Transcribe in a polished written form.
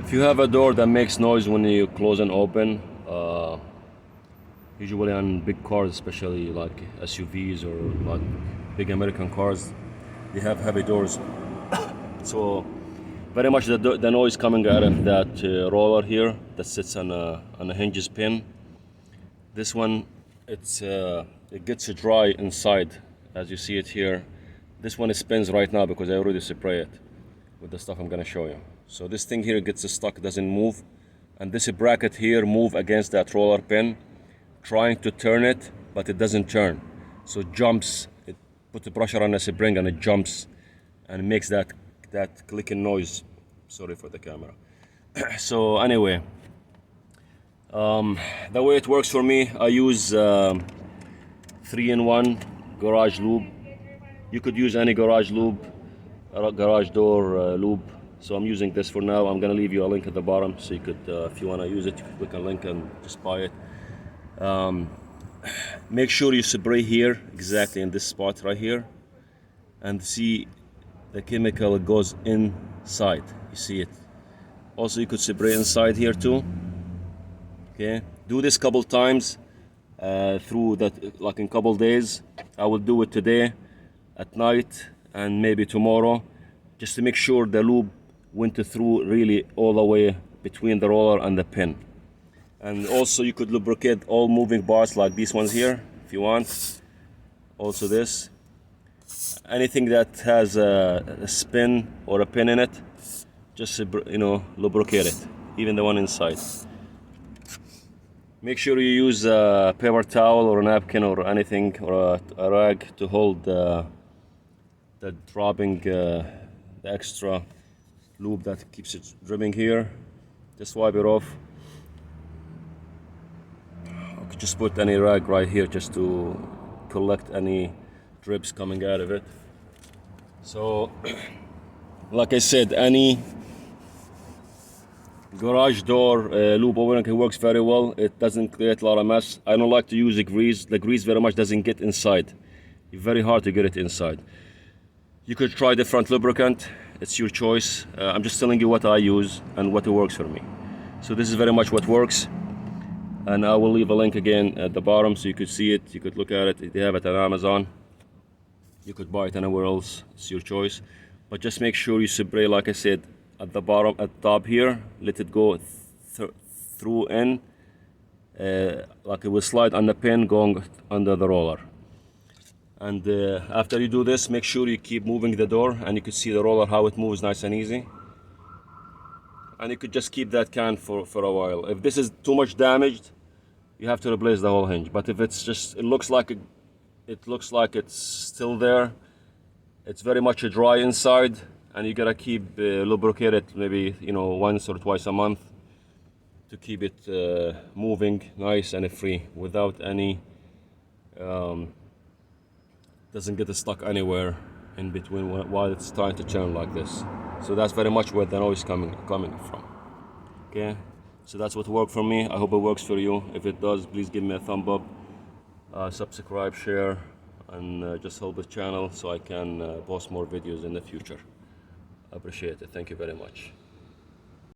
If you have a door that makes noise when you close and open, usually on big cars, especially like SUVs or like big American cars, they have heavy doors. So very much the noise coming out of that roller here that sits on a hinges pin. This one, it gets dry inside, as you see it here. This one spins right now because I already spray it with the stuff I'm gonna show you. So this thing here gets stuck, doesn't move, and this bracket here move against that roller pin, trying to turn it, but it doesn't turn. So it jumps. It put the pressure on the spring and it jumps, and makes that clicking noise. Sorry for the camera. So anyway, the way it works for me, I use 3-in-1 garage lube. You could use any garage lube, garage door lube. So I'm using this for now. I'm gonna leave you a link at the bottom, so you could, if you wanna use it, you can click a link and just buy it. Make sure you spray here, exactly in this spot right here, and see the chemical goes inside. You see it. Also, you could spray inside here too. Okay, do this couple times through that, like in couple days. I will do it today, at night, and maybe tomorrow, just to make sure the lube went through really all the way between the roller and the pin. And also you could lubricate all moving parts like these ones here if you want. Also this, anything that has a spin or a pin in it, just lubricate it, even the one inside. Make sure you use a paper towel or a napkin or anything, or a rag to hold the dropping the extra lube that keeps it dripping here. Just wipe it off. I could just put any rag right here just to collect any drips coming out of it. So like I said, any garage door lube opener works very well. It doesn't create a lot of mess. I don't like to use the grease. The grease very much doesn't get inside. It's very hard to get it inside. You could try different lubricant. It's your choice. I'm just telling you what I use and what works for me. So this is very much what works. And I will leave a link again at the bottom so you could see it. You could look at it. They have it on Amazon. You could buy it anywhere else. It's your choice. But just make sure you spray, like I said, at the bottom, at the top here. Let it go through in, like it will slide on the pin going under the roller. And after you do this, make sure you keep moving the door, and you can see the roller how it moves nice and easy. And you could just keep that can for a while. If this is too much damaged, you have to replace the whole hinge. But if it's just, it looks like it's still there, it's very much dry inside, and you gotta keep lubricate it maybe once or twice a month to keep it moving nice and free without any doesn't get stuck anywhere in between while it's trying to turn like this. So that's very much where the noise coming from. Okay, so that's what worked for me. I hope it works for you. If it does, please give me a thumb up, subscribe, share, and just help the channel so I can post more videos in the future. I appreciate it. Thank you very much.